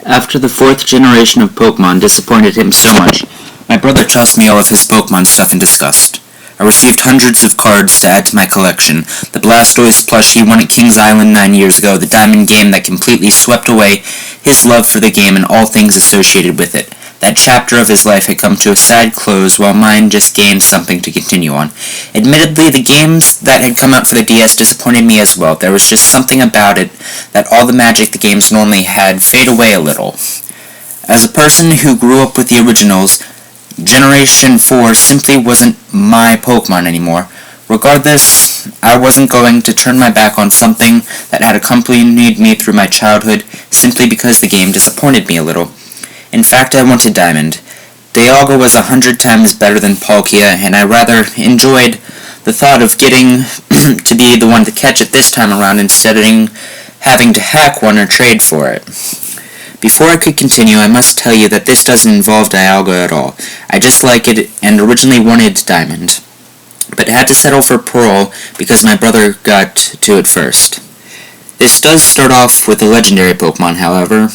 After the fourth generation of Pokemon disappointed him so much, my brother tossed me all of his Pokemon stuff in disgust. I received hundreds of cards to add to my collection, the Blastoise plush he won at King's Island 9 years ago, the Diamond game that completely swept away his love for the game and all things associated with it. That chapter of his life had come to a sad close, while mine just gained something to continue on. Admittedly, the games that had come out for the DS disappointed me as well. There was just something about it that all the magic the games normally had fade away a little. As a person who grew up with the originals, Generation 4 simply wasn't my Pokemon anymore. Regardless, I wasn't going to turn my back on something that had accompanied me through my childhood simply because the game disappointed me a little. In fact, I wanted Diamond. Dialga was 100 times better than Palkia, and I rather enjoyed the thought of getting to be the one to catch it this time around instead of having to hack one or trade for it. Before I could continue, I must tell you that this doesn't involve Dialga at all. I just like it and originally wanted Diamond, but had to settle for Pearl because my brother got to it first. This does start off with a legendary Pokemon, however,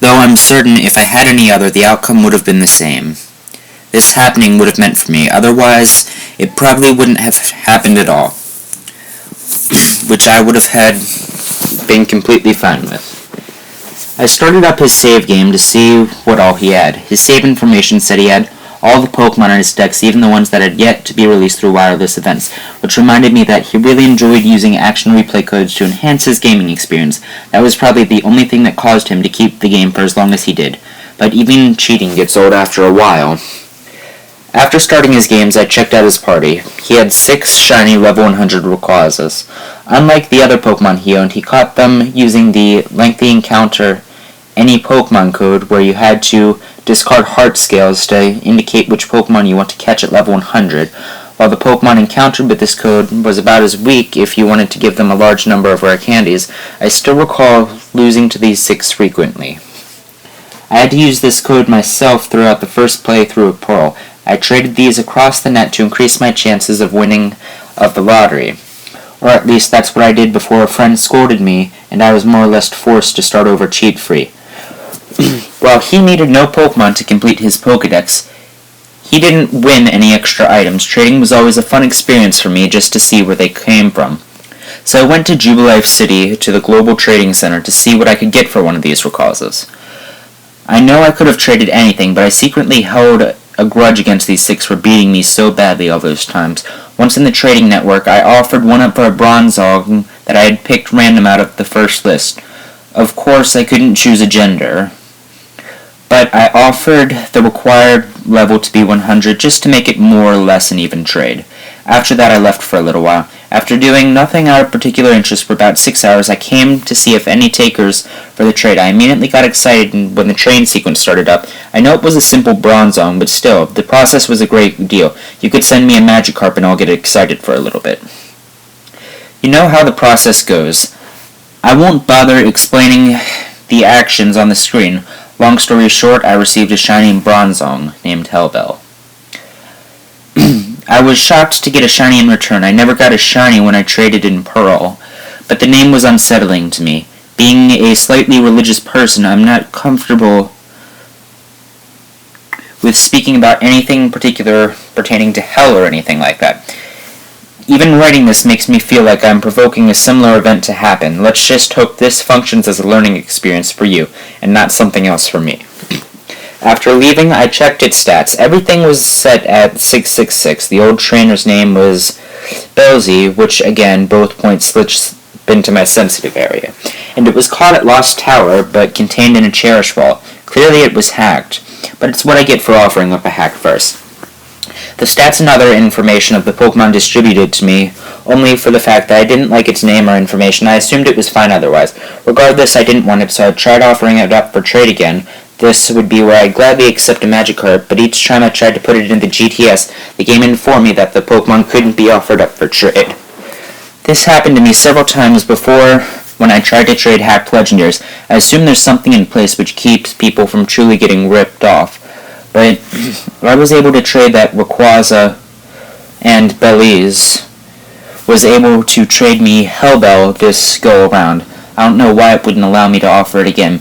though I'm certain if I had any other, the outcome would have been the same. This happening would have meant for me, otherwise it probably wouldn't have happened at all, which I would have had been completely fine with. I started up his save game to see what all he had. His save information said he had all the Pokemon in his decks, even the ones that had yet to be released through wireless events, which reminded me that he really enjoyed using action replay codes to enhance his gaming experience. That was probably the only thing that caused him to keep the game for as long as he did. But even cheating gets old after a while. After starting his games, I checked out his party. He had 6 shiny level 100 Rayquazas. Unlike the other Pokemon he owned, he caught them using the lengthy encounter any Pokemon code, where you had to discard heart scales to indicate which Pokemon you want to catch at level 100. While the Pokemon encountered with this code was about as weak if you wanted to give them a large number of rare candies, I still recall losing to these 6 frequently. I had to use this code myself throughout the first playthrough of Pearl. I traded these across the net to increase my chances of winning of the lottery. Or at least that's what I did before a friend scolded me and I was more or less forced to start over cheat-free. While he needed no Pokemon to complete his Pokedex, he didn't win any extra items. Trading was always a fun experience for me just to see where they came from. So I went to Jubilife City to the Global Trading Center to see what I could get for one of these Rayquazas. I know I could have traded anything, but I secretly held a grudge against these 6 for beating me so badly all those times. Once in the trading network, I offered one up for a Bronzong that I had picked random out of the first list. Of course, I couldn't choose a gender, but I offered the required level to be 100 just to make it more or less an even trade. After that, I left for a little while. After doing nothing out of particular interest for about 6 hours, I came to see if any takers for the trade. I immediately got excited when the train sequence started up. I know it was a simple Bronzong, but still, the process was a great deal. You could send me a Magikarp and I'll get excited for a little bit. You know how the process goes. I won't bother explaining the actions on the screen. Long story short, I received a shiny Bronzong named Hellbell. I was shocked to get a shiny in return. I never got a shiny when I traded in Pearl, but the name was unsettling to me. Being a slightly religious person, I'm not comfortable with speaking about anything particular pertaining to hell or anything like that. Even writing this makes me feel like I'm provoking a similar event to happen. Let's just hope this functions as a learning experience for you, and not something else for me. After leaving, I checked its stats. Everything was set at 666. The old trainer's name was Belzy, which again, both points slid into my sensitive area. And it was caught at Lost Tower, but contained in a Cherish Ball. Clearly it was hacked, but it's what I get for offering up a hacked verse. The stats and other information of the Pokemon distributed to me only for the fact that I didn't like its name or information. I assumed it was fine otherwise. Regardless, I didn't want it, so I tried offering it up for trade again. This would be where I'd gladly accept a Magikarp, but each time I tried to put it into GTS, the game informed me that the Pokemon couldn't be offered up for trade. This happened to me several times before when I tried to trade hacked legendaries. I assume there's something in place which keeps people from truly getting ripped off. But I was able to trade that Rayquaza, and Belize was able to trade me Hellbell this go around. I don't know why it wouldn't allow me to offer it again.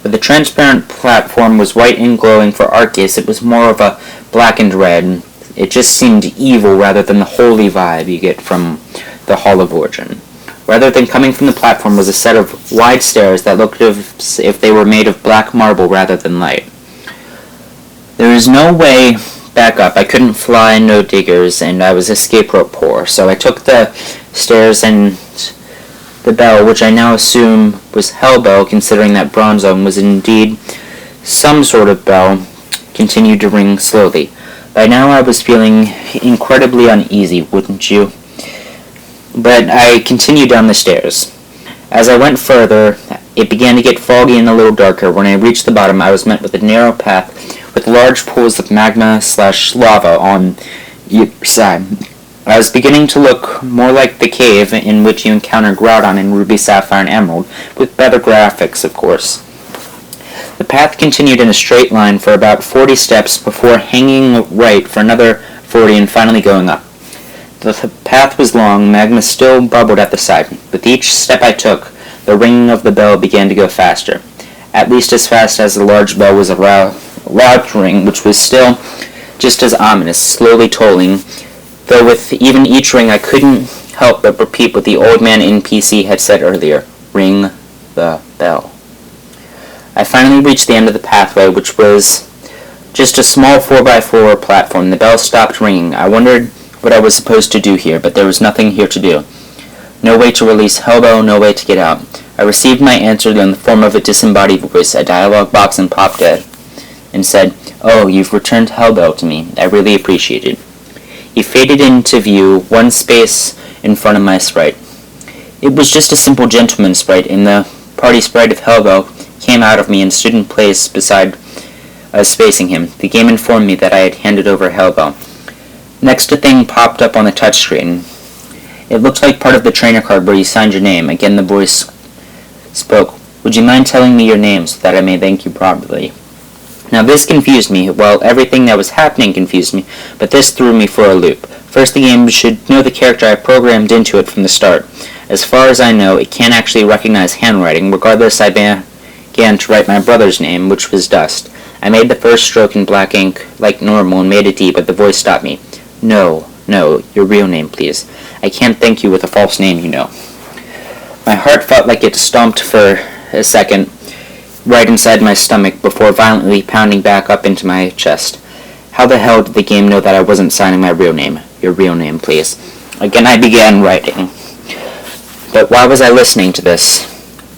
Where the transparent platform was white and glowing for Arceus, it was more of a black and red. It just seemed evil rather than the holy vibe you get from the Hall of Origin. Rather than coming from the platform was a set of wide stairs that looked as if they were made of black marble rather than light. There was no way back up. I couldn't fly, no diggers, and I was escape rope poor, so I took the stairs and the bell, which I now assume was Hell Bell, considering that Bronzong was indeed some sort of bell, continued to ring slowly. By now I was feeling incredibly uneasy, wouldn't you? But I continued down the stairs. As I went further, it began to get foggy and a little darker. When I reached the bottom, I was met with a narrow path with large pools of magma/lava on either side. I was beginning to look more like the cave in which you encounter Groudon in Ruby, Sapphire, and Emerald, with better graphics, of course. The path continued in a straight line for about 40 steps before hanging right for another 40 and finally going up. The path was long, magma still bubbled at the side. With each step I took, the ringing of the bell began to go faster, at least as fast as the large bell was allowed to ring, which was still just as ominous, slowly tolling, though with even each ring I couldn't help but repeat what the old man NPC had said earlier, ring the bell. I finally reached the end of the pathway, which was just a small 4x4 platform. The bell stopped ringing. I wondered what I was supposed to do here, but there was nothing here to do. No way to release Hellbell, no way to get out. I received my answer in the form of a disembodied voice. A dialogue box and popped it and said, "Oh, you've returned Hellbell to me. I really appreciate it." He faded into view, one space in front of my sprite. It was just a simple gentleman sprite, and the party sprite of Hellbell came out of me and stood in place beside us facing him. The game informed me that I had handed over Hellbell. Next, a thing popped up on the touchscreen. It looked like part of the trainer card where you signed your name. Again, the voice spoke. "Would you mind telling me your name so that I may thank you properly?" Now this confused me. Well, everything that was happening confused me, but this threw me for a loop. First, the game should know the character I programmed into it from the start. As far as I know, it can't actually recognize handwriting. Regardless, I began to write my brother's name, which was Dust. I made the first stroke in black ink like normal and made a D, but the voice stopped me. No, your real name, please. I can't thank you with a false name, you know." My heart felt like it stomped for a second right inside my stomach before violently pounding back up into my chest. How the hell did the game know that I wasn't signing my real name? Your real name, please. Again, I began writing. But why was I listening to this?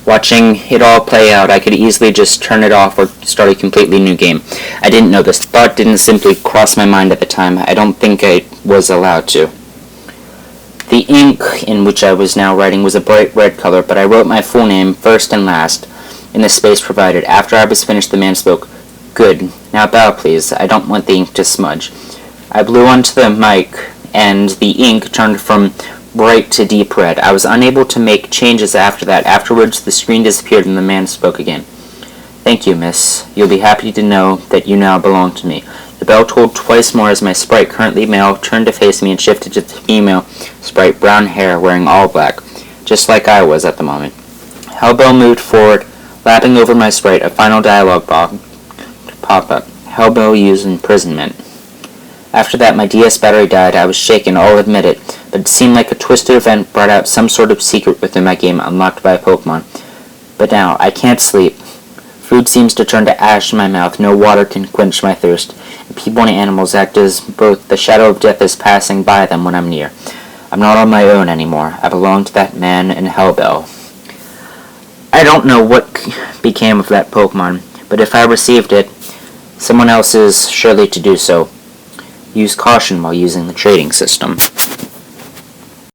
Watching it all play out, I could easily just turn it off or start a completely new game. I didn't know this. The thought didn't simply cross my mind at the time. I don't think I was allowed to. The ink in which I was now writing was a bright red color, but I wrote my full name first and last in the space provided. After I was finished, the man spoke. "Good. Now bow, please. I don't want the ink to smudge." I blew onto the mic, and the ink turned from bright to deep red. I was unable to make changes after that. Afterwards, the screen disappeared and the man spoke again. "Thank you, miss. You'll be happy to know that you now belong to me." The bell tolled twice more as my sprite, currently male, turned to face me and shifted to the female sprite, brown hair, wearing all black, just like I was at the moment. Hellbell moved forward, lapping over my sprite. A final dialogue box popped up. Hellbell used imprisonment. After that, my DS battery died. I was shaken, I'll admit it, but it seemed like a twisted event brought out some sort of secret within my game unlocked by a Pokemon. But now, I can't sleep. Food seems to turn to ash in my mouth. No water can quench my thirst. And people and animals act as both the shadow of death is passing by them when I'm near. I'm not on my own anymore. I belong to that man in Hellbell. I don't know what became of that Pokemon, but if I received it, someone else is surely to do so. Use caution while using the trading system.